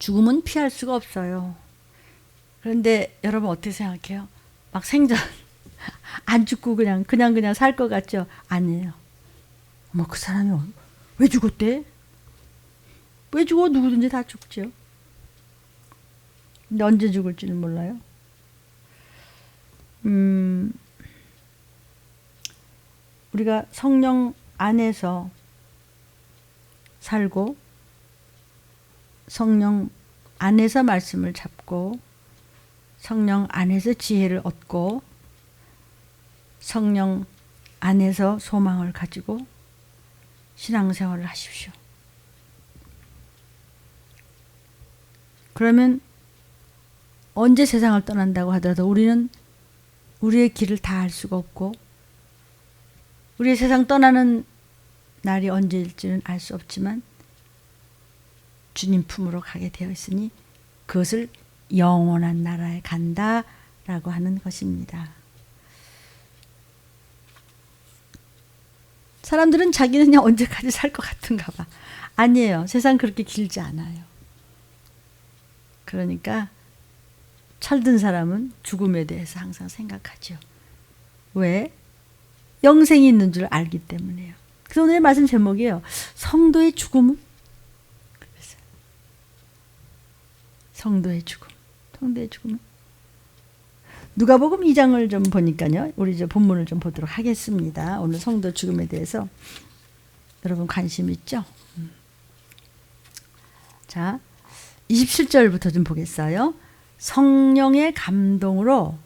죽음은 피할 수가 없어요. 그런데 여러분 어떻게 생각해요? 막 생전 안 죽고 그냥 살 것 같죠? 아니에요. 뭐 그 사람이 왜 죽었대? 왜 죽어? 누구든지 다 죽죠. 근데 언제 죽을지는 몰라요. 우리가 성령 안에서 살고 성령 안에서 말씀을 잡고 성령 안에서 지혜를 얻고 성령 안에서 소망을 가지고 신앙생활을 하십시오. 그러면 언제 세상을 떠난다고 하더라도 우리는 우리의 길을 다 알 수가 없고 우리의 세상 떠나는 날이 언제일지는 알 수 없지만 주님 품으로 가게 되어 있으니 그것을 영원한 나라에 간다라고 하는 것입니다. 사람들은 자기는 그냥 언제까지 살 것 같은가 봐. 아니에요. 세상 그렇게 길지 않아요. 그러니까 철든 사람은 죽음에 대해서 항상 생각하죠. 왜? 영생이 있는 줄 알기 때문에요. 그래서 오늘의 말씀 제목이에요. 성도의 죽음은? 성도의 죽음. 성도의 죽음은? 누가복음 2장을 좀 보니까요. 우리 이제 본문을 좀 보도록 하겠습니다. 오늘 성도 죽음에 대해서 여러분 관심 있죠? 자, 27절부터 좀 보겠어요. 성령의 감동으로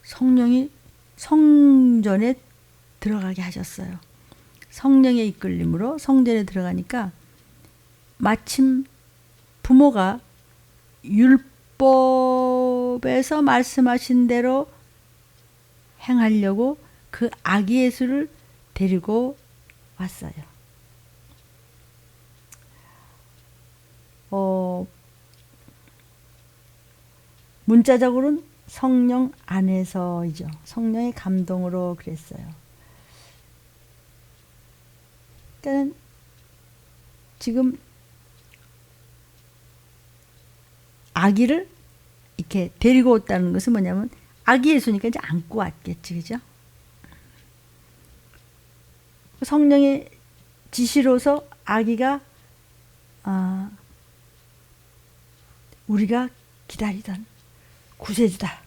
성령이 성전에 들어가게 하셨어요. 성령의 이끌림으로 성전에 들어가니까 마침 부모가 율법에서 말씀하신 대로 행하려고 그 아기 예수를 데리고 왔어요. 문자적으로는 성령 안에서이죠. 성령의 감동으로 그랬어요. 그러니까 지금 아기를 이렇게 데리고 왔다는 것은 뭐냐면 아기 예수니까 이제 안고 왔겠지, 그죠? 성령의 지시로서 아기가 우리가 기다리던 구세주다.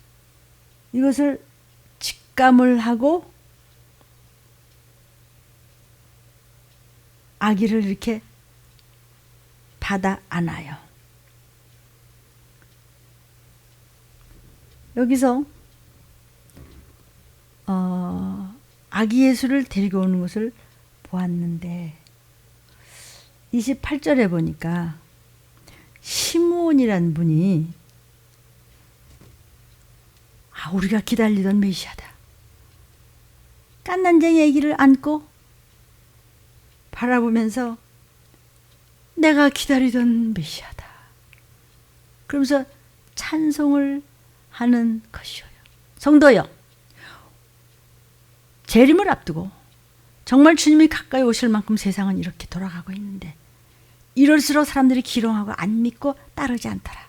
이것을 직감을 하고 아기를 이렇게 받아 안아요. 여기서 아기 예수를 데리고 오는 것을 보았는데 28절에 보니까 시므온이란 분이 우리가 기다리던 메시아다. 깐난쟁이 아기를 안고 바라보면서 내가 기다리던 메시아다. 그러면서 찬송을 하는 것이어요. 성도여, 재림을 앞두고 정말 주님이 가까이 오실 만큼 세상은 이렇게 돌아가고 있는데 이럴수록 사람들이 기롱하고 안 믿고 따르지 않더라.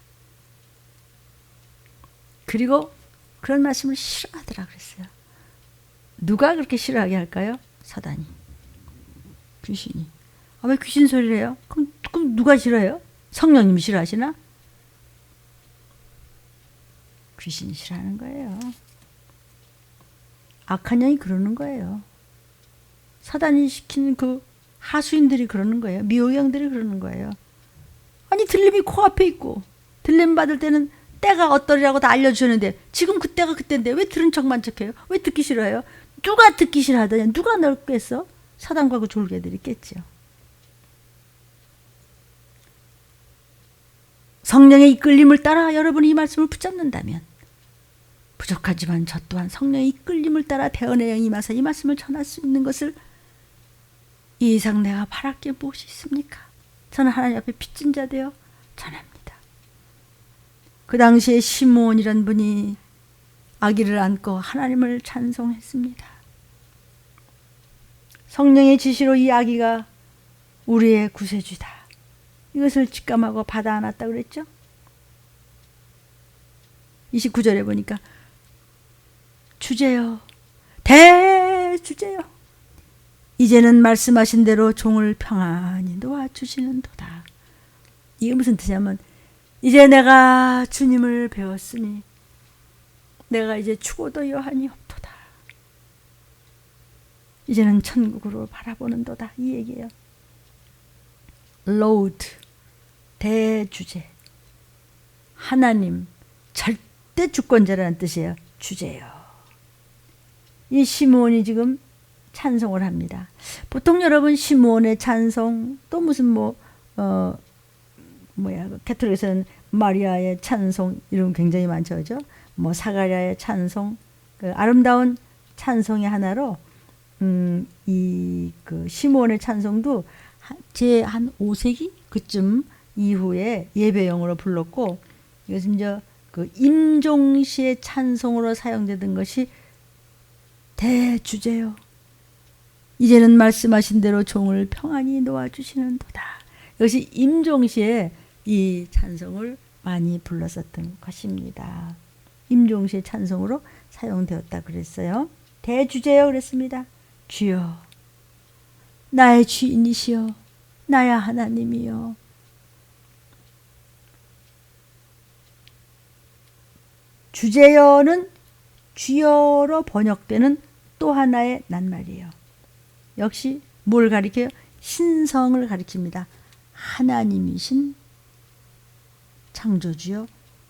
그리고 그런 말씀을 싫어하더라 그랬어요. 누가 그렇게 싫어하게 할까요? 사단이. 귀신이. 왜 귀신 소리를 해요? 그럼 누가 싫어해요? 성령님이 싫어하시나? 귀신이 싫어하는 거예요. 악한 영이 그러는 거예요. 사단이 시키는 그 하수인들이 그러는 거예요. 미호경들이 그러는 거예요. 아니 들림이 코앞에 있고 들림 받을 때는 때가 어떠리라고 다 알려주셨는데 지금 그때가 그때인데 왜 들은 척만 척해요? 왜 듣기 싫어해요? 누가 듣기 싫어하더냐? 누가 널겠어? 사단과 그 졸개들이 있겠죠. 성령의 이끌림을 따라 여러분이 이 말씀을 붙잡는다면 부족하지만 저 또한 성령의 이끌림을 따라 대언의 영이 임하사 이 말씀을 전할 수 있는 것을 이 이상 내가 바랄 게 무엇이 있습니까? 저는 하나님 앞에 빚진 자 되어 전합니다. 그 당시에 시므온이란 분이 아기를 안고 하나님을 찬송했습니다. 성령의 지시로 이 아기가 우리의 구세주다. 이것을 직감하고 받아 안았다 그랬죠. 29절에 보니까 주제여 대주제여 이제는 말씀하신 대로 종을 평안히 놓아주시는도다. 이게 무슨 뜻이냐면 이제 내가 주님을 배웠으니 내가 이제 죽어도 여한이 없도다. 이제는 천국으로 바라보는도다. 이 얘기예요. Lord 대주제 하나님 절대 주권자라는 뜻이에요. 주제요. 이 시므온이 지금 찬송을 합니다. 보통 여러분 시므온의 찬송 또 무슨 가톨릭에서는 마리아의 찬송 이런 굉장히 많죠, 그죠? 사가랴의 찬송, 그 아름다운 찬송의 하나로 그 시므온의 찬송도 제 한 5세기 그쯤 이후에 예배용으로 불렀고 이것은 이제 그 임종시의 찬송으로 사용되던 것이 대주제요. 이제는 말씀하신 대로 종을 평안히 놓아주시는도다. 이것이 임종시에 이 찬송을 많이 불렀었던 것입니다. 임종시의 찬송으로 사용되었다 그랬어요. 대주제요 그랬습니다. 주여 나의 주인이시여 나야 하나님이여. 주제여는 주여로 번역되는 또 하나의 낱말이에요. 역시 뭘 가리켜요? 신성을 가리킵니다. 하나님이신 창조주여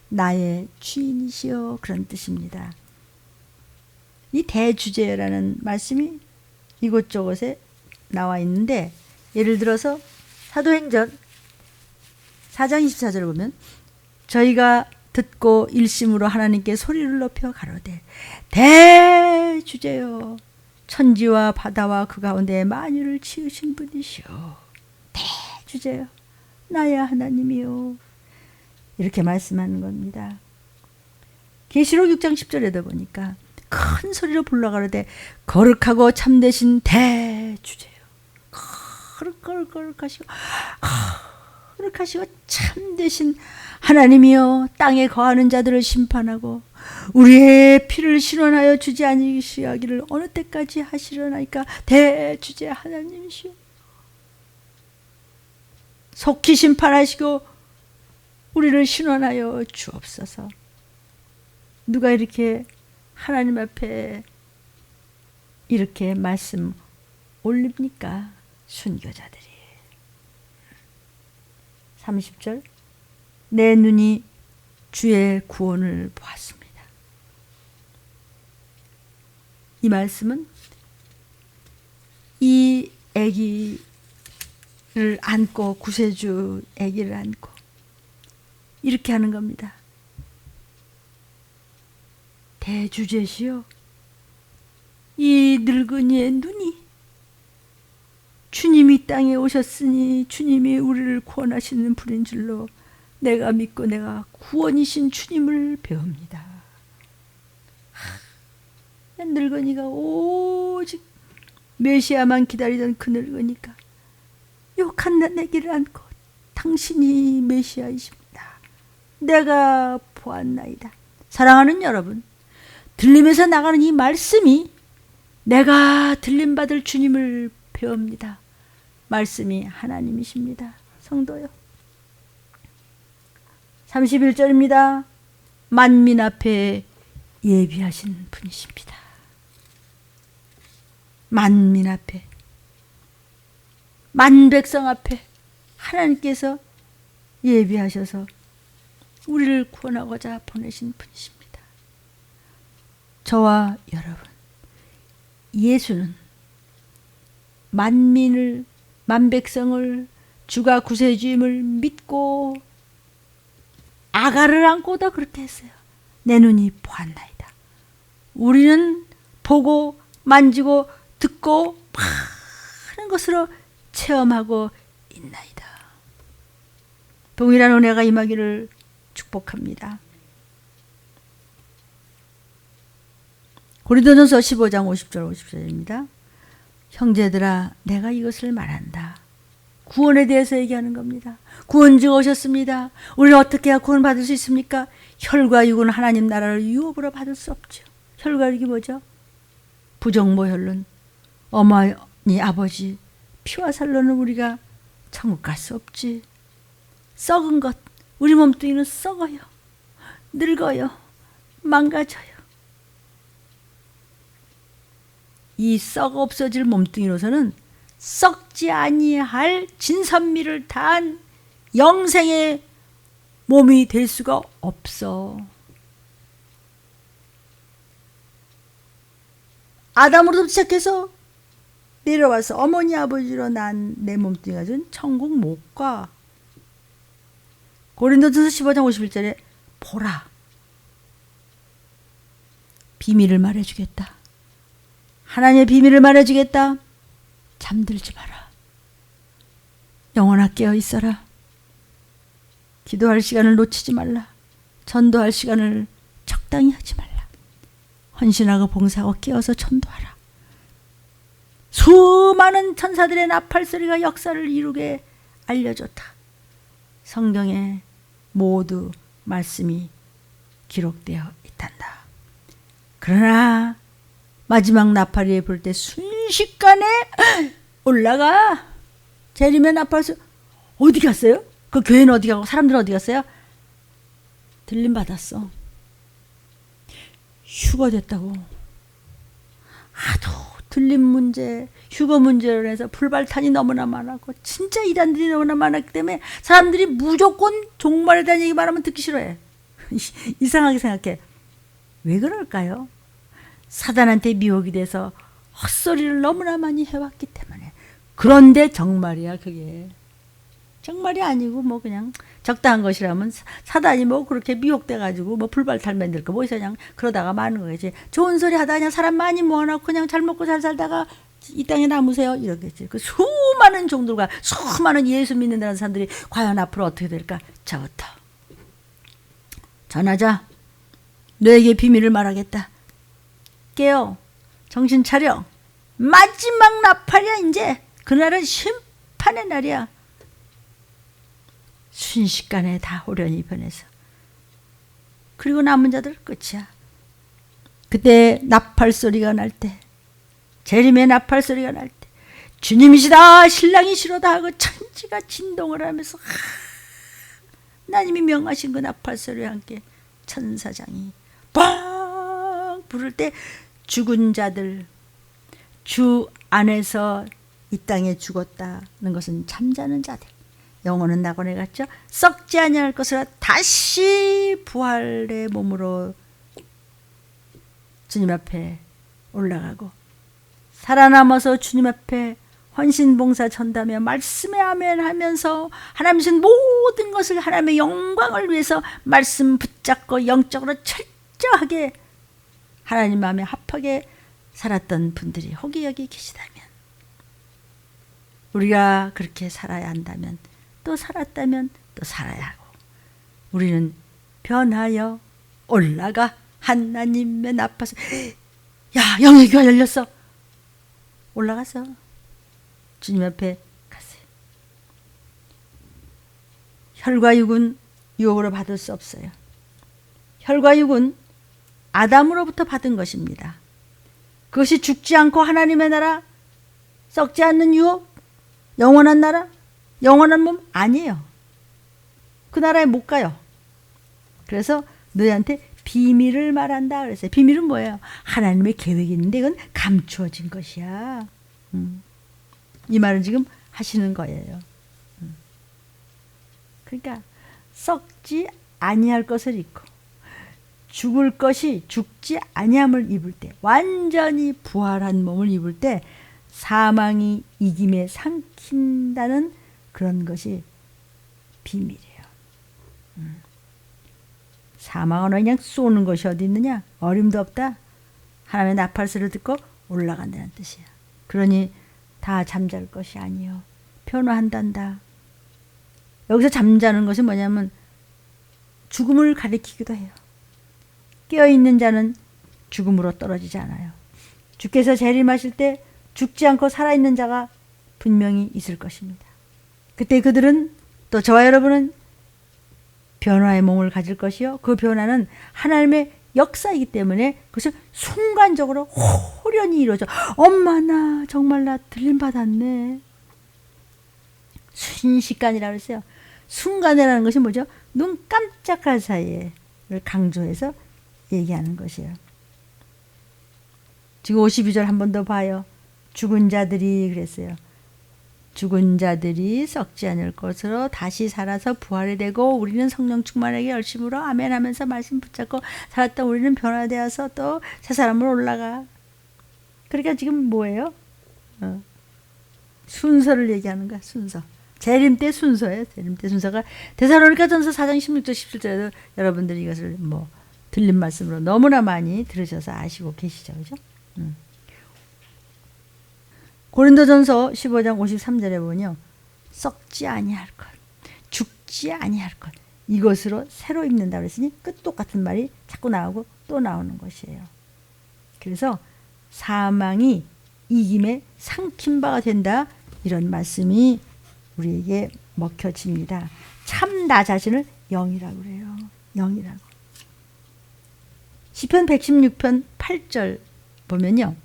나의 주인이시여 그런 뜻입니다. 이 대주제라는 말씀이 이곳저곳에 나와 있는데 예를 들어서 사도행전 4장 24절을 보면 저희가 듣고 일심으로 하나님께 소리를 높여 가로되 대주제여 천지와 바다와 그 가운데 만유를 지으신 분이시여 대주제여 나야 하나님이요 이렇게 말씀하는 겁니다. 계시록 6장 10절에도 보니까 큰 소리로 불러가로되 거룩하고 참되신 대주제여 거룩하시고 참되신 하나님이여 땅에 거하는 자들을 심판하고 우리의 피를 신원하여 주지 아니시기를 어느 때까지 하시려나이까 대주제 하나님이시여 속히 심판하시고 우리를 신원하여 주옵소서. 누가 이렇게 하나님 앞에 이렇게 말씀 올립니까? 순교자들이. 30절 내 눈이 주의 구원을 보았습니다. 이 말씀은 이 아기를 안고 구세주 아기를 안고 이렇게 하는 겁니다. 대주제시여 이 늙은이의 눈이 주님이 땅에 오셨으니 주님이 우리를 구원하시는 분인 줄로 내가 믿고 내가 구원이신 주님을 배웁니다. 늙은이가 오직 메시아만 기다리던 그 늙은이가 욕한 내기를 안고 당신이 메시아이십니다. 내가 보았나이다. 사랑하는 여러분, 들림에서 나가는 이 말씀이 내가 들림받을 주님을 배웁니다. 말씀이 하나님이십니다. 성도요. 31절입니다. 만민 앞에 예비하신 분이십니다. 만민 앞에, 만백성 앞에 하나님께서 예비하셔서 우리를 구원하고자 보내신 분이십니다. 저와 여러분, 예수는 만민을, 만백성을 주가 구세주임을 믿고 아가를 안고도 그렇게 했어요. 내 눈이 보았나이다. 우리는 보고 만지고 듣고 많은 것으로 체험하고 있나이다. 동일한 은혜가 임하기를 축복합니다. 고린도전서 15장 50절 50절입니다. 형제들아 내가 이것을 말한다. 구원에 대해서 얘기하는 겁니다. 구원주가 오셨습니다. 우리는 어떻게 해야 구원 받을 수 있습니까? 혈과 육은 하나님 나라를 유업으로 받을 수 없죠. 혈과 육이 뭐죠? 부정모혈론, 어머니 아버지 피와 살로는 우리가 천국 갈 수 없지. 썩은 것, 우리 몸뚱이는 썩어요. 늙어요. 망가져요. 이 썩어 없어질 몸뚱이로서는 썩지 아니할 진선미를 다한 영생의 몸이 될 수가 없어. 아담으로부터 시작해서 내려와서 어머니 아버지로 난 내 몸뚱이가 준 천국 못 가. 고린도전서 15장 51절에 보라, 비밀을 말해주겠다. 하나님의 비밀을 말해주겠다. 잠들지 마라. 영혼아 깨어 있어라. 기도할 시간을 놓치지 말라. 전도할 시간을 적당히 하지 말라. 헌신하고 봉사하고 깨어서 전도하라. 수많은 천사들의 나팔소리가 역사를 이루게 알려줬다. 성경에 모두 말씀이 기록되어 있단다. 그러나 마지막 나팔이 불 때 순식간에 올라가. 재림의 나팔소 어디 갔어요? 그 교회는 어디 가고 사람들은 어디 갔어요? 들림 받았어. 휴거 됐다고. 하도 들림 문제, 휴거 문제로 해서 불발탄이 너무나 많았고 진짜 이단들이 너무나 많았기 때문에 사람들이 무조건 종말에 대한 얘기 말하면 듣기 싫어해. 이상하게 생각해. 왜 그럴까요? 사단한테 미혹이 돼서 헛소리를 너무나 많이 해왔기 때문에. 그런데 정말이야 그게. 정말이 아니고 뭐 그냥 적당한 것이라면 사단이 뭐 그렇게 미혹돼가지고 뭐 불발탈 만들 거 뭐 있어 그냥 그러다가 마는 거지. 좋은 소리 하다 그냥 사람 많이 모아놓고 그냥 잘 먹고 잘 살다가 이 땅에 남으세요 이러겠지. 그 수많은 종들과 수많은 예수 믿는다는 사람들이 과연 앞으로 어떻게 될까? 저부터 전하자. 너에게 비밀을 말하겠다. 깨어. 정신 차려. 마지막 나팔이야 이제. 그날은 심판의 날이야. 순식간에 다 호련히 변해서. 그리고 남은 자들 끝이야. 그때 나팔 소리가 날 때, 재림의 나팔 소리가 날 때, 주님이시다 신랑이시로다 하고 천지가 진동을 하면서 하나님이 명하신 그 나팔 소리와 함께 천사장이 뻥 부를 때 죽은 자들, 주 안에서 이 땅에 죽었다는 것은 잠자는 자들, 영혼은 낙원에 갔죠. 썩지 아니할 것으로 다시 부활의 몸으로 주님 앞에 올라가고 살아남아서 주님 앞에 헌신봉사 전다며 말씀에 아멘 하면서 하나님이신 모든 것을 하나님의 영광을 위해서 말씀 붙잡고 영적으로 철저하게 하나님 마음에 합하게 살았던 분들이 혹이 여기 계시다면, 우리가 그렇게 살아야 한다면, 또 살았다면 또 살아야 하고, 우리는 변하여 올라가 하나님의 나팔소. 야, 영의 귀가 열렸어. 올라가서 주님 앞에 가세요. 혈과 육은 유혹으로 받을 수 없어요. 혈과 육은 아담으로부터 받은 것입니다. 그것이 죽지 않고 하나님의 나라, 썩지 않는 유혹, 영원한 나라, 영원한 몸 아니에요. 그 나라에 못 가요. 그래서 너희한테 비밀을 말한다 그랬어요. 비밀은 뭐예요? 하나님의 계획이 있는데 이건 감추어진 것이야. 이 말을 지금 하시는 거예요. 그러니까 썩지 아니할 것을 입고 죽을 것이 죽지 아니함을 입을 때, 완전히 부활한 몸을 입을 때 사망이 이김에 삼킨다는 그런 것이 비밀이에요. 사망은 그냥 쏘는 것이 어디 있느냐? 어림도 없다. 하나님의 나팔소리를 듣고 올라간다는 뜻이야. 그러니 다 잠잘 것이 아니요 변화한단다. 여기서 잠자는 것이 뭐냐면 죽음을 가리키기도 해요. 깨어있는 자는 죽음으로 떨어지지 않아요. 주께서 재림하실 때 죽지 않고 살아있는 자가 분명히 있을 것입니다. 그때 그들은 또 저와 여러분은 변화의 몸을 가질 것이요. 그 변화는 하나님의 역사이기 때문에 그것을 순간적으로 호련히 이루어져. 엄마 나 정말 나 들림받았네. 순식간이라고 했어요. 순간이라는 것이 뭐죠? 눈 깜짝할 사이에를 강조해서 얘기하는 것이에요. 지금 52절 한 번 더 봐요. 죽은 자들이 그랬어요. 죽은 자들이 썩지 않을 것으로 다시 살아서 부활이 되고 우리는 성령 충만하게 열심으로 아멘 하면서 말씀 붙잡고 살았던 우리는 변화되어서 또 새 사람으로 올라가. 그러니까 지금 뭐예요? 순서를 얘기하는 거야. 순서. 재림 때 순서예요. 재림 때 순서가 데살로니가전서 4장 16절 17절에도 여러분들이 이것을 뭐 들린 말씀으로 너무나 많이 들으셔서 아시고 계시죠. 그죠? 고린도전서 15장 53절에 보면요. 썩지 아니할 것, 죽지 아니할 것, 이것으로 새로 입는다 그랬으니 그 똑같은 말이 자꾸 나오고 또 나오는 것이에요. 그래서 사망이 이김에 삼킨 바가 된다, 이런 말씀이 우리에게 먹혀집니다. 참 나 자신을 영이라고 그래요. 영이라고. 시편 116편 8절 보면요.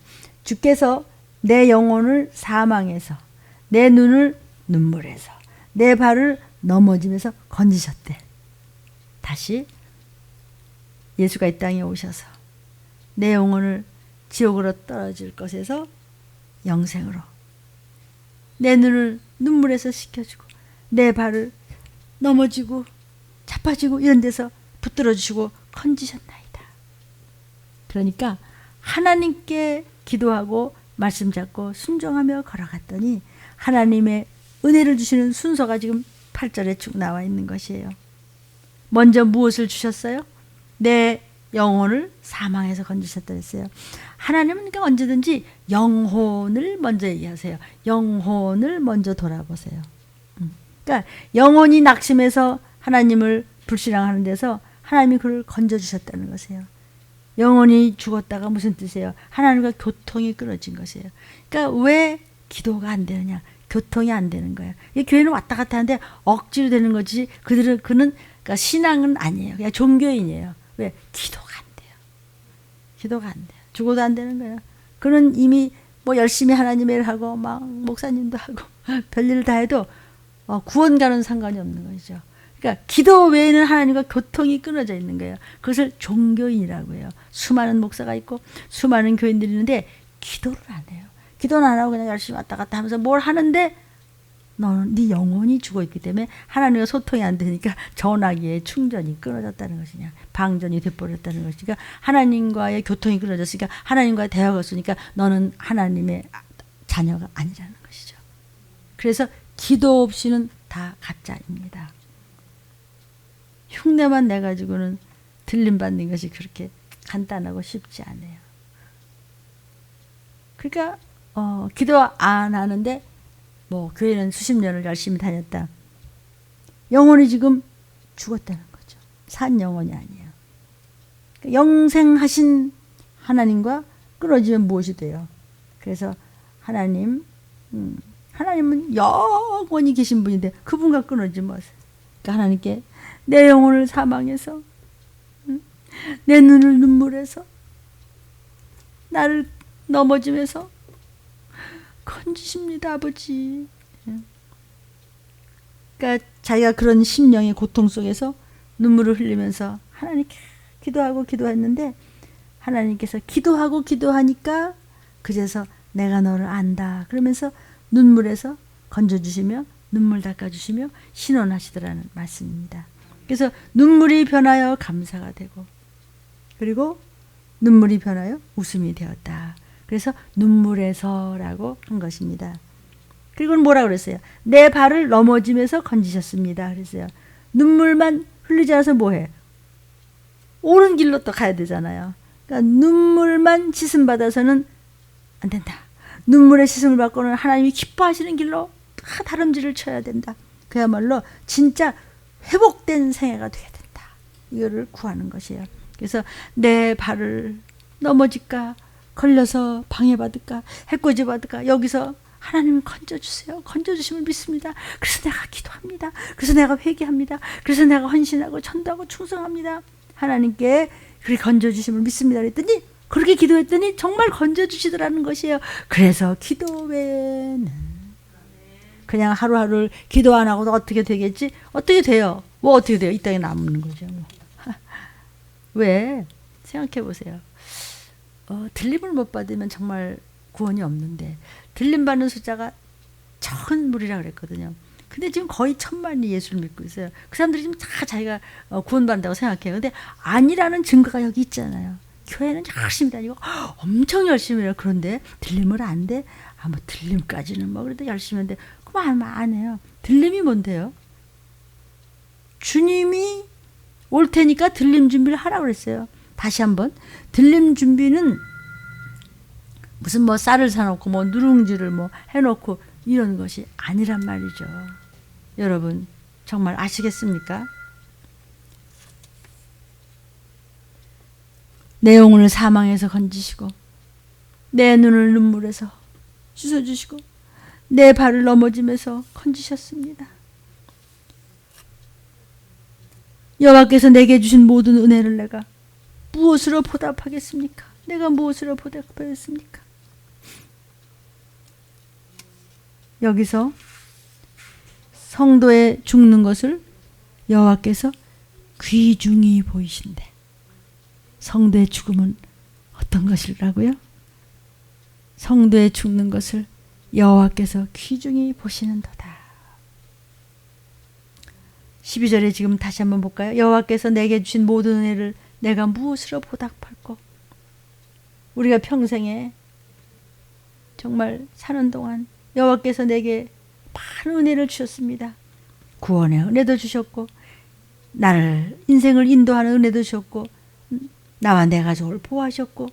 주께서 내 영혼을 사망에서, 내 눈을 눈물에서, 내 발을 넘어짐에서 건지셨대. 다시 예수가 이 땅에 오셔서 내 영혼을 지옥으로 떨어질 것에서 영생으로, 내 눈을 눈물에서 씻겨주고, 내 발을 넘어지고 자빠지고 이런 데서 붙들어 주시고 건지셨나이다. 그러니까 하나님께 기도하고 말씀 잡고 순종하며 걸어갔더니 하나님의 은혜를 주시는 순서가 지금 8절에 쭉 나와 있는 것이에요. 먼저 무엇을 주셨어요? 내 영혼을 사망에서 건지셨다 했어요. 하나님은 그러니까 언제든지 영혼을 먼저 얘기하세요. 영혼을 먼저 돌아보세요. 그러니까 영혼이 낙심해서 하나님을 불신앙하는 데서 하나님이 그를 건져주셨다는 것이에요. 영혼이 죽었다가 무슨 뜻이에요? 하나님과 교통이 끊어진 것이에요. 그러니까 왜 기도가 안 되느냐? 교통이 안 되는 거예요. 이 교회는 왔다 갔다 하는데 억지로 되는 거지. 그는 그러니까 신앙은 아니에요. 그냥 종교인이에요. 왜? 기도가 안 돼요. 기도가 안 돼요. 죽어도 안 되는 거예요. 그는 이미 뭐 열심히 하나님의 일을 하고 막 목사님도 하고 별일을 다 해도 구원과는 상관이 없는 것이죠. 그러니까 기도 외에는 하나님과 교통이 끊어져 있는 거예요. 그것을 종교인이라고 해요. 수많은 목사가 있고 수많은 교인들이 있는데 기도를 안 해요. 기도는 안 하고 그냥 열심히 왔다 갔다 하면서 뭘 하는데 너는 네 영혼이 죽어 있기 때문에 하나님과 소통이 안 되니까 전화기의 충전이 끊어졌다는 것이냐, 방전이 돼버렸다는 것이니까 하나님과의 교통이 끊어졌으니까 하나님과 대화가 없으니까 너는 하나님의 자녀가 아니라는 것이죠. 그래서 기도 없이는 다 가짜입니다. 흉내만 내가지고는 들림받는 것이 그렇게 간단하고 쉽지 않아요. 그러니까 기도 안 하는데 뭐 교회는 수십 년을 열심히 다녔다. 영혼이 지금 죽었다는 거죠. 산 영혼이 아니에요. 그러니까 영생하신 하나님과 끊어지면 무엇이 돼요? 그래서 하나님은 영원히 계신 분인데 그분과 끊어지면 그러니까 하나님께 내 영혼을 사망해서, 내 눈을 눈물에서, 나를 넘어짐에서 건지십니다, 아버지. 그러니까 자기가 그런 심령의 고통 속에서 눈물을 흘리면서 하나님께 기도하고 기도했는데 하나님께서 기도하니까 그제서 내가 너를 안다 그러면서 눈물에서 건져주시며 눈물 닦아주시며 신원하시더라는 말씀입니다. 그래서 눈물이 변하여 감사가 되고 그리고 눈물이 변하여 웃음이 되었다. 그래서 눈물에서라고 한 것입니다. 그리고 뭐라고 그랬어요? 내 발을 넘어짐에서 건지셨습니다. 그랬어요. 눈물만 흘리지 않아서 뭐해? 옳은 길로 또 가야 되잖아요. 그러니까 눈물만 씻음 받아서는 안 된다. 눈물의 씻음을 받고는 하나님이 기뻐하시는 길로 다 다름질을 쳐야 된다. 그야말로 진짜 회복된 생애가 되어야 된다. 이거를 구하는 것이에요. 그래서 내 발을 넘어질까, 걸려서 방해받을까, 해코지 받을까, 여기서 하나님을 건져주세요. 건져주심을 믿습니다. 그래서 내가 기도합니다. 그래서 내가 회개합니다. 그래서 내가 헌신하고 전도하고 충성합니다. 하나님께 그렇게 건져주심을 믿습니다. 그랬더니 그렇게 기도했더니 정말 건져주시더라는 것이에요. 그래서 기도 외에는 그냥 하루하루 기도 안 하고도 어떻게 되겠지? 어떻게 돼요? 뭐 어떻게 돼요? 이 땅에 남는 거죠. 뭐. 왜? 생각해 보세요. 들림을 못 받으면 정말 구원이 없는데 들림 받는 숫자가 적은 무리라 그랬거든요. 근데 지금 거의 1000만이 예수를 믿고 있어요. 그 사람들이 지금 다 자기가 구원받는다고 생각해요. 근데 아니라는 증거가 여기 있잖아요. 교회는 열심히 다니고 엄청 열심히 해요. 그런데 들림을 안 돼? 뭐 들림까지는 뭐 그래도 열심히 하는데 그만 안 해요. 들림이 뭔데요? 주님이 올 테니까 들림 준비를 하라고 그랬어요. 다시 한번 들림 준비는 무슨 뭐 쌀을 사놓고 뭐 누룽지를 뭐 해놓고 이런 것이 아니란 말이죠. 여러분 정말 아시겠습니까? 내 영혼을 사망에서 건지시고 내 눈을 눈물에서 씻어주시고 내 발을 넘어짐에서 건지셨습니다. 여호와께서 내게 주신 모든 은혜를 내가 무엇으로 보답하겠습니까? 내가 무엇으로 보답하겠습니까? 여기서 성도의 죽는 것을 여호와께서 귀중히 보이신대. 성도의 죽음은 어떤 것이라고요? 성도의 죽는 것을 여호와께서 귀중히 보시는도다. 12절에 지금 다시 한번 볼까요? 여호와께서 내게 주신 모든 은혜를 내가 무엇으로 보답할꼬? 우리가 평생에 정말 사는 동안 여호와께서 내게 많은 은혜를 주셨습니다. 구원의 은혜도 주셨고 나를 인생을 인도하는 은혜도 주셨고 나와 내 가족을 보호하셨고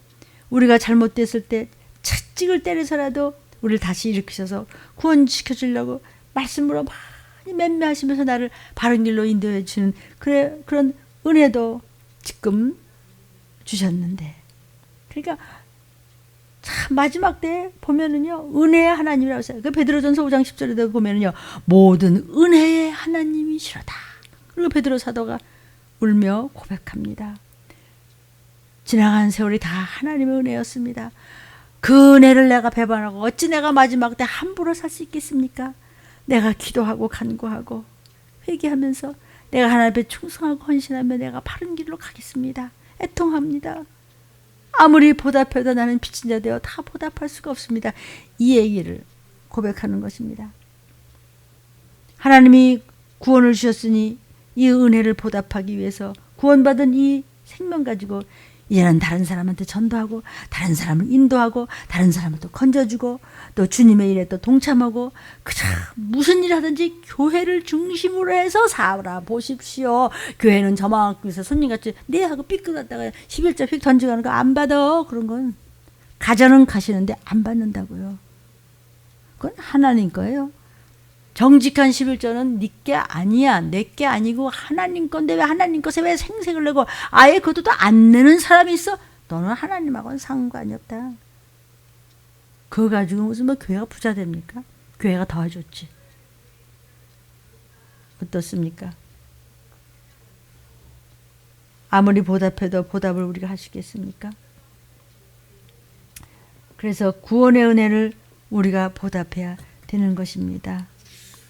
우리가 잘못됐을 때 채찍을 때려서라도 우리를 다시 일으키셔서 구원시켜 주려고 말씀으로 많이 맴매하시면서 나를 바른 길로 인도해 주는 그런 은혜도 지금 주셨는데 그러니까 참 마지막 때 보면은요 은혜의 하나님이라고 했어요. 그 베드로전서 5장 10절에도 보면은요 모든 은혜의 하나님이시로다. 그리고 베드로 사도가 울며 고백합니다. 지나간 세월이 다 하나님의 은혜였습니다. 그 은혜를 내가 배반하고 어찌 내가 마지막 때 함부로 살 수 있겠습니까? 내가 기도하고 간구하고 회개하면서 내가 하나님 앞에 충성하고 헌신하며 내가 바른 길로 가겠습니다. 애통합니다. 아무리 보답해도 나는 빚진 자 되어 다 보답할 수가 없습니다. 이 얘기를 고백하는 것입니다. 하나님이 구원을 주셨으니 이 은혜를 보답하기 위해서 구원받은 이 생명 가지고 이제는 다른 사람한테 전도하고 다른 사람을 인도하고 다른 사람을 또 건져주고 또 주님의 일에 또 동참하고 그저 무슨 일 하든지 교회를 중심으로 해서 살아보십시오. 교회는 저만큼에서 손님같이 네 하고 삐끗 갔다가 11자 휙 던져가는 거 안 받아. 그런 건 가정은 가시는데 안 받는다고요. 그건 하나님 거예요. 정직한 11조는 네 게 아니야. 내 게 아니고 하나님 건데 왜 하나님 것에 왜 생색을 내고 아예 그것도 안 내는 사람이 있어? 너는 하나님하고는 상관이 없다. 그거 가지고 무슨 뭐 교회가 부자 됩니까? 교회가 도와줬지. 어떻습니까? 아무리 보답해도 보답을 우리가 하시겠습니까? 그래서 구원의 은혜를 우리가 보답해야 되는 것입니다.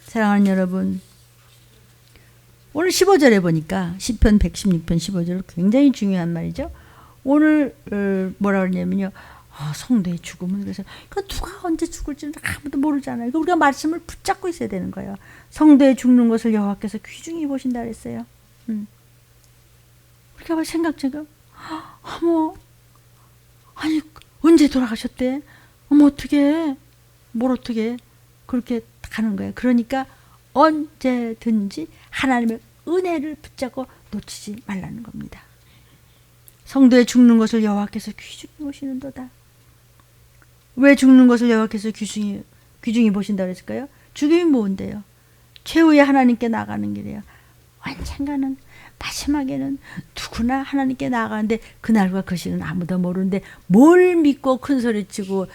사랑하는 여러분, 오늘 15절에 보니까 시편 116편 15절 굉장히 중요한 말이죠. 오늘 뭐라 그러냐면요. 성도의 죽음은 그래서 누가 언제 죽을지는 아무도 모르잖아요. 우리가 말씀을 붙잡고 있어야 되는 거예요. 성도의 죽는 것을 여호와께서 귀중히 보신다 그랬어요. 우리가 생각해가 아니 언제 돌아가셨대? 어떻게 뭘 어떻게 그렇게 가는 거예요. 그러니까 언제든지 하나님의 은혜를 붙잡고 놓치지 말라는 겁니다. 성도의 죽는 것을 여호와께서 귀중히 보시는도다. 왜 죽는 것을 여호와께서 귀중히 보신다고 했을까요? 죽음이 뭔데요? 최후의 하나님께 나가는 길이에요. 언젠가는 마지막에는 누구나 하나님께 나가는데 그날과 그 시는 아무도 모르는데 뭘 믿고 큰 소리치고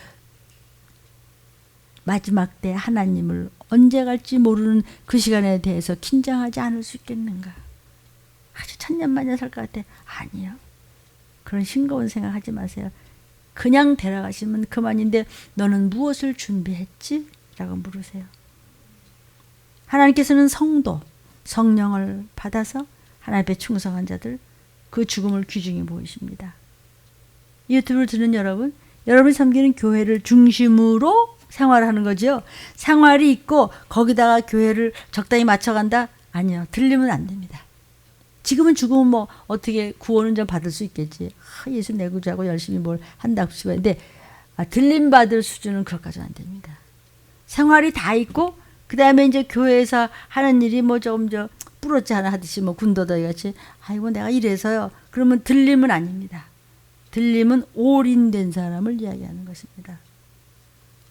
마지막 때 하나님을 언제 갈지 모르는 그 시간에 대해서 긴장하지 않을 수 있겠는가? 아주 천년만년 살 것 같아. 아니요. 그런 싱거운 생각하지 마세요. 그냥 데려가시면 그만인데 너는 무엇을 준비했지? 라고 물으세요. 하나님께서는 성도, 성령을 받아서 하나님 앞에 충성한 자들 그 죽음을 귀중히 보이십니다. 유튜브를 듣는 여러분, 여러분이 섬기는 교회를 중심으로 생활하는 거죠. 생활이 있고 거기다가 교회를 적당히 맞춰간다? 아니요. 들리면 안 됩니다. 지금은 죽으면 뭐 어떻게 구원은 좀 받을 수 있겠지. 예수 내 구주하고 열심히 뭘 한다고 치고 했는데 들림 받을 수준은 그것까지는 안 됩니다. 생활이 다 있고 그 다음에 이제 교회에서 하는 일이 뭐 조금 부럽지 않아 하듯이 뭐 군더더기 같이 아이고 내가 이래서요. 그러면 들림은 아닙니다. 들림은 올인된 사람을 이야기하는 것입니다.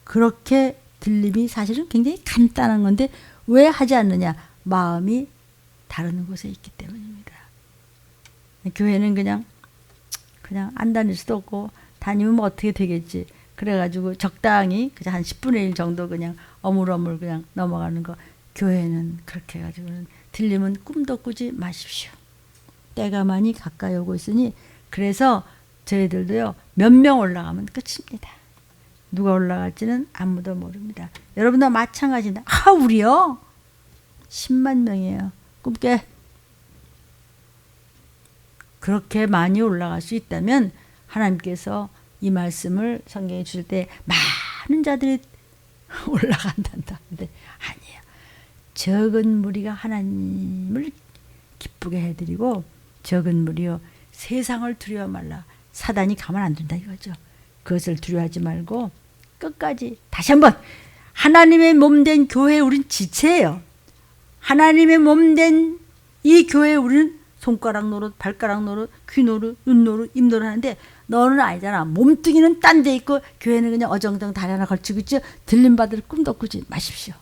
그렇게 들림이 사실은 굉장히 간단한 건데 왜 하지 않느냐? 마음이 다른 곳에 있기 때문입니다. 교회는 그냥 안 다닐 수도 없고 다니면 뭐 어떻게 되겠지. 그래가지고 적당히 그냥 한 10분의 1 정도 그냥 어물어물 그냥 넘어가는 거. 교회는 그렇게 해가지고는 들림은 꿈도 꾸지 마십시오. 때가 많이 가까이 오고 있으니 그래서 저희들도요 몇 명 올라가면 끝입니다. 누가 올라갈지는 아무도 모릅니다. 여러분도 마찬가지입니다. 우리요? 10만 명이에요. 꿈깨. 그렇게 많이 올라갈 수 있다면 하나님께서 이 말씀을 성경에 주실 때 많은 자들이 올라간단다. 근데 아니에요. 적은 무리가 하나님을 기쁘게 해드리고 적은 무리요 세상을 두려워 말라. 사단이 가만 안 둔다 이거죠. 그것을 두려워하지 말고 끝까지 다시 한번 하나님의 몸된 교회에 우린 지체예요. 하나님의 몸된 이 교회에 우리는 손가락 노릇, 발가락 노릇, 귀 노릇, 눈 노릇, 입 노릇 하는데 너는 아니잖아. 몸뚱이는 딴 데 있고 교회는 그냥 어정쩡 다리 하나 걸치고 있죠. 들림받을 꿈도 꾸지 마십시오.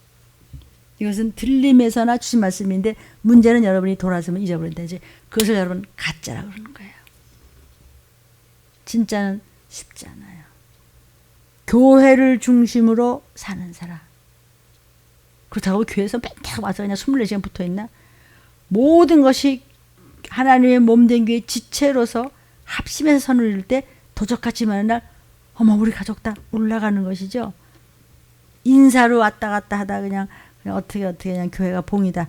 이것은 들림에서나 주신 말씀인데 문제는 여러분이 돌아서면 잊어버린다. 이제 그것을 여러분 가짜라고 그러는 거예요. 진짜는 쉽지 않아요. 교회를 중심으로 사는 사람. 그렇다고 교회에서 맨날 와서 그냥 24시간 붙어있나? 모든 것이 하나님의 몸된 교회 지체로서 합심해서 선을 이룰 때 도적같이 많은 날 어머 우리 가족 다 올라가는 것이죠. 인사로 왔다 갔다 하다 그냥 어떻게 그냥 교회가 봉이다.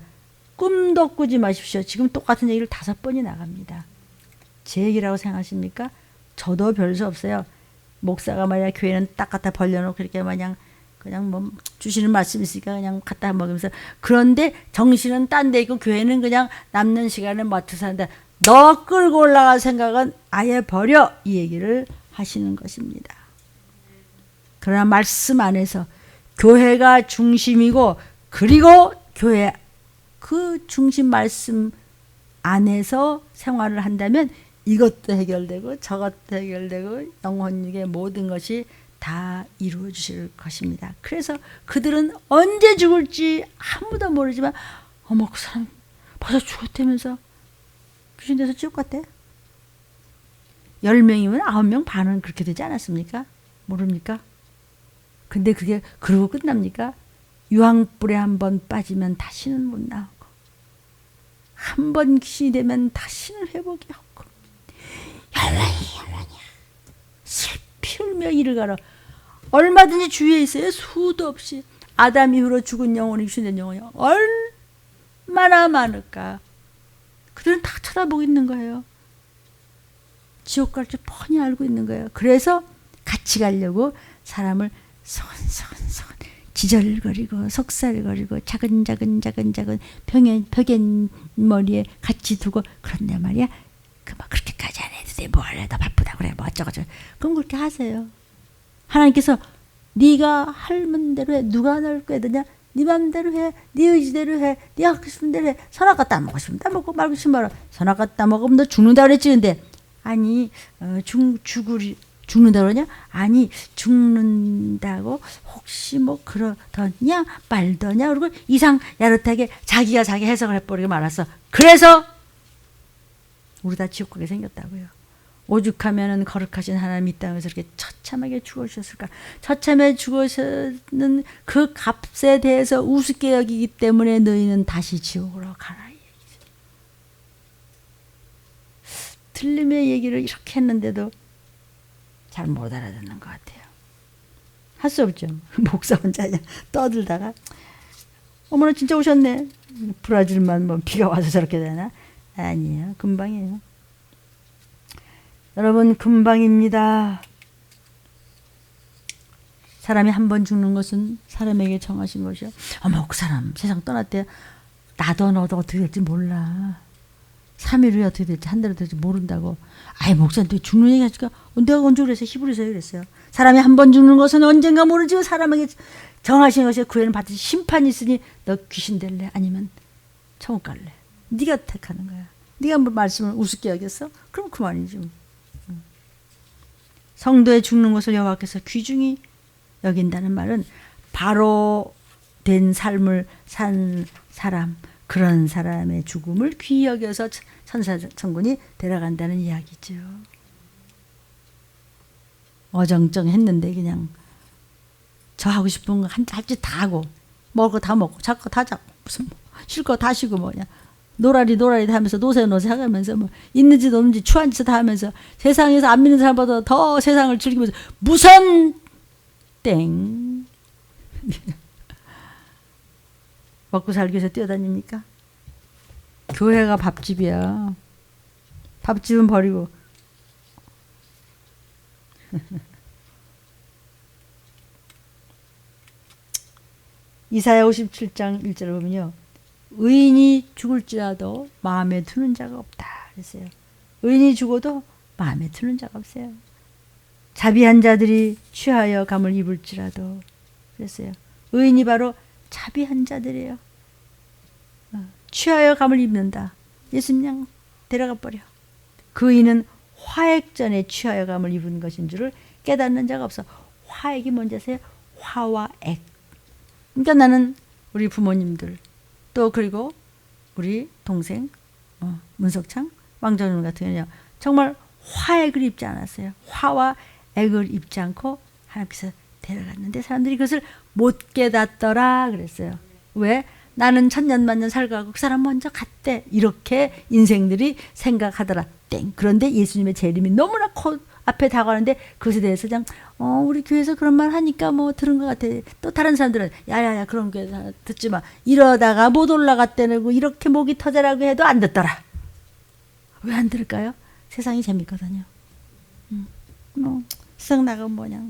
꿈도 꾸지 마십시오. 지금 똑같은 얘기를 5번이 나갑니다. 제 얘기라고 생각하십니까? 저도 별 수 없어요. 목사가 말이야 교회는 딱 갖다 벌려놓고 이렇게 그냥 뭐 주시는 말씀 있으니까 그냥 갖다 먹으면서 그런데 정신은 딴 데 있고 교회는 그냥 남는 시간을 맞춰서 한다. 너 끌고 올라갈 생각은 아예 버려 이 얘기를 하시는 것입니다. 그러나 말씀 안에서 교회가 중심이고 그리고 교회 그 중심 말씀 안에서 생활을 한다면 이것도 해결되고 저것도 해결되고 영혼육의 모든 것이 다 이루어 주실 것입니다. 그래서 그들은 언제 죽을지 아무도 모르지만 어머 그 사람 벌써 죽었다면서 귀신 돼서 지옥 갔대. 10명이면 9명 반은 그렇게 되지 않았습니까? 모릅니까? 근데 그게 그러고 끝납니까? 유황불에 한번 빠지면 다시는 못 나오고 한 번 귀신이 되면 다시는 회복이 없고 열라니 슬피 울며 이를 가라. 얼마든지 주위에 있어요. 수도 없이 아담 이후로 죽은 영혼이 귀신된 영혼이 얼마나 많을까. 그들은 다 쳐다보고 있는 거예요. 지옥 갈 줄 뻔히 알고 있는 거예요. 그래서 같이 가려고 사람을 손 지절거리고 속살거리고 작은 벽엔 머리에 같이 두고 그런데 말이야 그 뭐 그렇게까지 안 해도 돼. 뭐 할래 너 바쁘다 그래 뭐 어쩌고저쩌고 그럼 그렇게 하세요. 하나님께서 네가 할 대로 해. 누가 널 꾀드냐? 네 맘대로 해. 네 의지대로 해. 네 하고 싶은 대로 해. 선악 갖다 먹고 싶으면 따먹고 말고 싶으면 말아. 선악 갖다 먹으면 너 죽는다 그랬지. 근데 아니 죽는다 그러냐? 아니 죽는다고 혹시 뭐 그러더냐 말더냐 그리고 이상 야릇하게 자기가 자기 해석을 해버리고 말았어. 그래서 우리 다 지옥 가게 생겼다고요. 오죽하면은 거룩하신 하나님 이 땅에서 이렇게 처참하게 죽으셨을까. 처참하게 죽으셨는 그 값에 대해서 우습게 여기기 때문에 너희는 다시 지옥으로 가라. 틀림의 얘기를 이렇게 했는데도 잘 못 알아듣는 것 같아요. 할 수 없죠. 목사 혼자 그냥 떠들다가 어머나 진짜 오셨네. 브라질만 뭐 비가 와서 저렇게 되나? 아니에요. 금방이에요. 여러분 금방입니다. 사람이 한 번 죽는 것은 사람에게 정하신 것이요. 어머 그 사람 세상 떠났대요. 나도 너도 어떻게 될지 몰라. 3일 후에 어떻게 될지 한 달에 될지 모른다고. 아이 목사한테 죽는 얘기 하니까 내가 언제 그랬어요? 히브리서에 그랬어요. 사람이 한 번 죽는 것은 언젠가 모르지 사람에게 정하신 것에 구애는 받듯이 심판이 있으니 너 귀신 될래? 아니면 천국 갈래? 네가 택하는 거야. 네가 뭐 말씀을 우습게 여겼어? 그럼 그만이지. 성도의 죽는 것을 여호와께서 귀중히 여긴다는 말은 바로 된 삶을 산 사람, 그런 사람의 죽음을 귀히 여겨서 천사천군이 데려간다는 이야기죠. 어정쩡했는데 그냥 저 하고 싶은 거 한 잡지 다 하고 먹을 거 다 먹고 잡고 다 잡고 무슨 뭐 쉴 거 다 쉬고 뭐냐 노라리 다 하면서 노세 하면서 뭐 있는지 없는지 추한 짓 다 하면서 세상에서 안 믿는 사람보다 더 세상을 즐기면서 무슨 땡 먹고 살기 위해서 뛰어다닙니까? 교회가 밥집이야. 밥집은 버리고 이사야 57장 1절을 보면요. 의인이 죽을지라도 마음에 두는 자가 없다 그랬어요. 의인이 죽어도 마음에 두는 자가 없어요. 자비한 자들이 취하여 감을 입을지라도 그랬어요. 의인이 바로 자비한 자들이에요. 취하여 감을 입는다. 예수님 그냥 데려가 버려. 그 의인은 화액전에 취하여 감을 입은 것인 줄을 깨닫는 자가 없어. 화액이 뭔지 아세요? 화와 액. 그러니까 나는 우리 부모님들 또 그리고 우리 동생 문석창 왕정윤 같은 경우는 정말 화액을 입지 않았어요. 화와 액을 입지 않고 하나님께서 데려갔는데 사람들이 그것을 못 깨닫더라 그랬어요. 왜? 나는 천년만년 살고 그 사람 먼저 갔대. 이렇게 인생들이 생각하더라. 땡. 그런데 예수님의 재림이 너무나 앞에 다가오는데 그것에 대해서 그냥 우리 교회에서 그런 말 하니까 뭐 들은 것 같아. 또 다른 사람들은 야야야 그런 게 듣지 마. 이러다가 못 올라갔다고 이렇게 목이 터져라고 해도 안 듣더라. 왜 안 들을까요? 세상이 재밌거든요. 뭐 세상 나가면 뭐냐.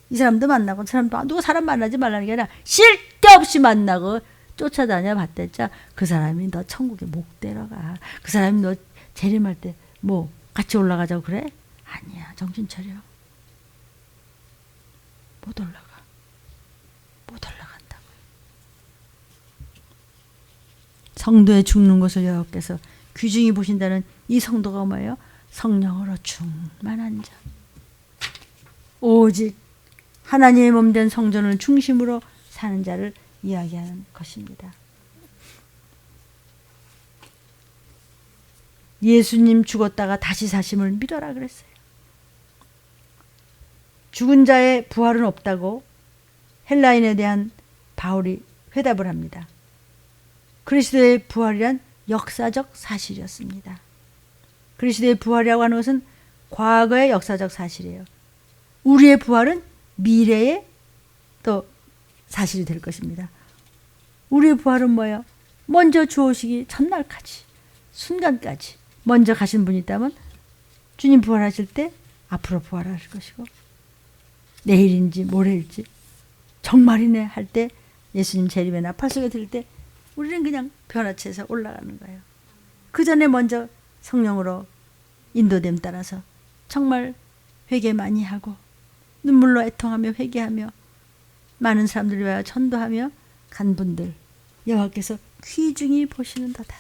이 사람도 만나고 사람도 누가 사람 만나지 말라는 게 아니라 쓸데없이 만나고 쫓아다녀 봤댔자 그 사람이 너 천국에 못 데려가. 그 사람이 너 재림할 때 뭐 같이 올라가자고 그래? 아니야. 정신 차려. 못 올라가. 못 올라간다고. 성도의 죽는 것을 여호와께서 귀중히 보신다는 이 성도가 뭐예요? 성령으로 충만한 자. 오직 하나님의 몸된 성전을 중심으로 사는 자를 이야기하는 것입니다. 예수님 죽었다가 다시 사심을 믿어라 그랬어요. 죽은 자의 부활은 없다고 헬라인에 대한 바울이 회답을 합니다. 그리스도의 부활이란 역사적 사실이었습니다. 그리스도의 부활이라고 하는 것은 과거의 역사적 사실이에요. 우리의 부활은 미래의 또 사실이 될 것입니다. 우리의 부활은 뭐예요? 먼저 주오시기 전날까지 순간까지 먼저 가신 분이 있다면 주님 부활하실 때 앞으로 부활하실 것이고 내일인지 모레일지 정말이네 할 때 예수님 재림의 나팔 소리가 들릴 때 우리는 그냥 변화체에서 올라가는 거예요. 그 전에 먼저 성령으로 인도됨 따라서 정말 회개 많이 하고 눈물로 애통하며 회개하며 많은 사람들이 와서 전도하며 간 분들 여호와께서 귀중히 보시는도다.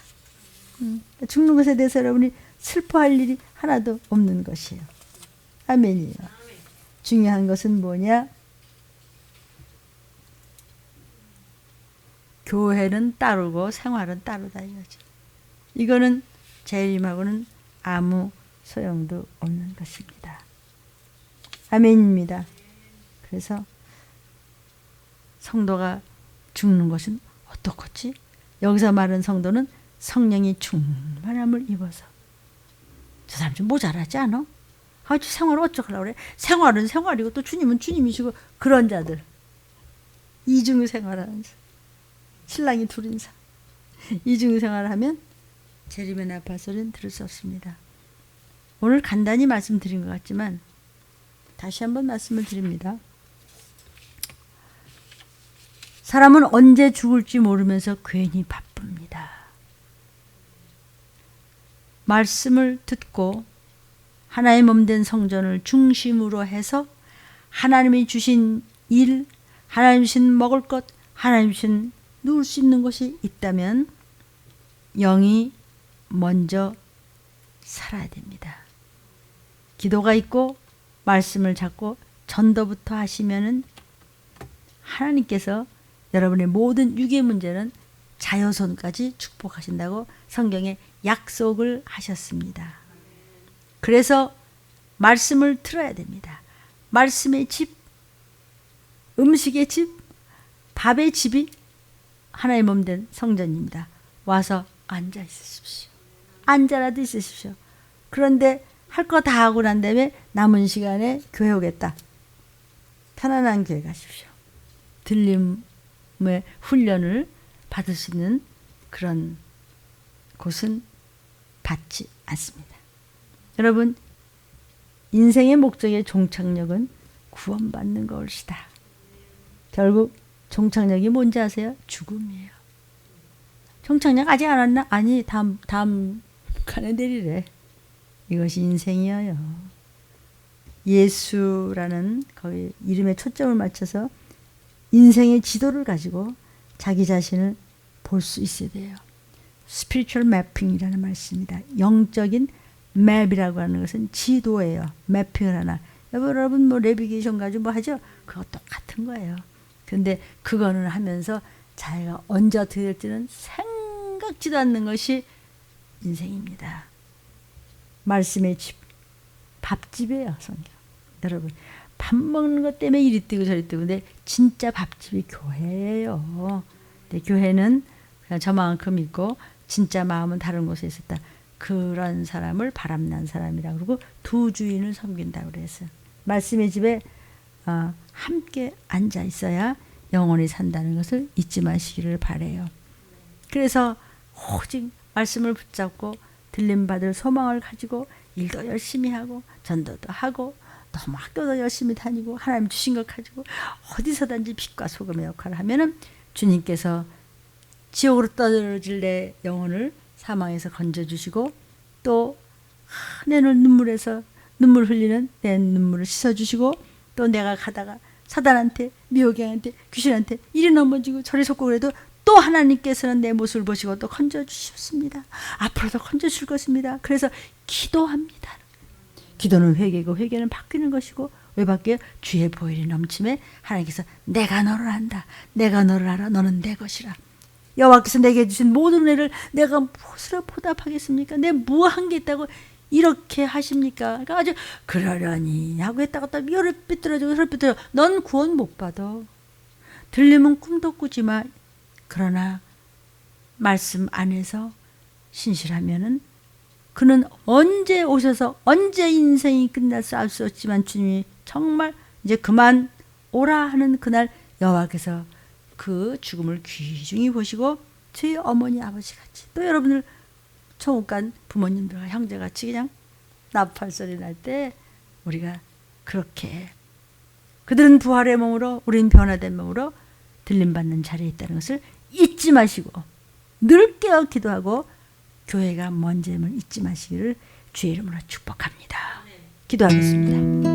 죽는 것에 대해서 여러분이 슬퍼할 일이 하나도 없는 것이에요. 아멘이에요. 중요한 것은 뭐냐? 교회는 따르고 생활은 따르다 이거죠. 이거는 재림하고는 아무 소용도 없는 것입니다. 아멘입니다. 그래서 성도가 죽는 것은 어떻겠지? 여기서 말하는 성도는 성령이 충만함을 입어서. 저 사람 좀 모자라지 않아? 아주 생활을 어쩌려고 그래? 생활은 생활이고 또 주님은 주님이시고. 그런 자들, 이중 생활하는 자, 신랑이 둘인 사, 이중 생활을 하면 재림의 나팔 소리는 들을 수 없습니다. 오늘 간단히 말씀드린 것 같지만 다시 한번 말씀을 드립니다. 사람은 언제 죽을지 모르면서 괜히 바쁩니다. 말씀을 듣고 하나의 몸된 성전을 중심으로 해서 하나님이 주신 일, 하나님이 주신 먹을 것, 하나님이 주신 누울 수 있는 곳이 있다면 영이 먼저 살아야 됩니다. 기도가 있고 말씀을 잡고 전도부터 하시면은 하나님께서 여러분의 모든 육의 문제는 자녀손까지 축복하신다고 성경에 약속을 하셨습니다. 그래서 말씀을 들어야 됩니다. 말씀의 집, 음식의 집, 밥의 집이 하나의 몸된 성전입니다. 와서 앉아 있으십시오. 앉아라도 있으십시오. 그런데 할 거 다 하고 난 다음에 남은 시간에 교회 오겠다. 편안한 교회 가십시오. 들림의 훈련을 받을 수 있는 그런 곳은 받지 않습니다. 여러분, 인생의 목적의 종착역은 구원받는 것이다. 결국 종착역이 뭔지 아세요? 죽음이에요. 종착역 아직 안 왔나? 아니, 다음 칸에 내리래. 이것이 인생이에요. 예수라는 거기 이름에 초점을 맞춰서 인생의 지도를 가지고 자기 자신을 볼 수 있어야 돼요. 스피리추얼 매핑이라는 말씀입니다. 영적인 맵이라고 하는 것은 지도예요. 매핑을 하나. 여러분 뭐 내비게이션 가지고 뭐 하죠? 그거 똑같은 거예요. 근데 그거는 하면서 자기가 언제 어떻게 될지는 생각지도 않는 것이 인생입니다. 말씀의 집, 밥집이에요. 성경. 여러분, 밥 먹는 것 때문에 이리 뜨고 저리 뜨고. 근데 진짜 밥집이 교회예요. 근데 교회는 그냥 저만큼 있고 진짜 마음은 다른 곳에 있었다. 그런 사람을 바람난 사람이라고 그러고 두 주인을 섬긴다고 그랬어요. 말씀의 집에 함께 앉아 있어야 영원히 산다는 것을 잊지 마시기를 바라요. 그래서 오직 말씀을 붙잡고 들림받을 소망을 가지고 일도 열심히 하고 전도도 하고 너무 학교도 열심히 다니고 하나님 주신 것 가지고 어디서든지 빛과 소금의 역할을 하면은 주님께서 지옥으로 떨어질 내 영혼을 사망에서 건져주시고 또 내 눈물에서 눈물 흘리는 내 눈물을 씻어주시고 또 내가 가다가 사단한테 미혹양한테 귀신한테 이리 넘어지고 저리 속고 그래도 또 하나님께서는 내 모습을 보시고 또 건져주셨습니다. 앞으로도 건져주실 것입니다. 그래서 기도합니다. 기도는 회개고 회개는 바뀌는 것이고 왜 바뀌어요? 주의 보혈이 넘침에 하나님께서 내가 너를 안다. 내가 너를 알아. 너는 내 것이라. 여호와께서 내게 주신 모든 은혜를 내가 무엇으로 보답하겠습니까? 내 무한 게 있다고 이렇게 하십니까? 그러니까 아주 그러려니 하고 했다가 또 혀를 삐뚤어지고 혀를 삐뚤어지고 넌 구원 못 받아. 들리면 꿈도 꾸지 마. 그러나 말씀 안에서 신실하면은 그는 언제 오셔서 언제 인생이 끝날지 알 수 없지만 주님이 정말 이제 그만 오라 하는 그날 여호와께서 그 죽음을 귀중히 보시고 저희 어머니 아버지 같이 또 여러분들 천국 간 부모님들과 형제같이 그냥 나팔 소리 날 때 우리가 그렇게 그들은 부활의 몸으로 우리는 변화된 몸으로 들림받는 자리에 있다는 것을 잊지 마시고 늘 깨어 기도하고 교회가 먼저임을 잊지 마시기를 주의 이름으로 축복합니다. 기도하겠습니다.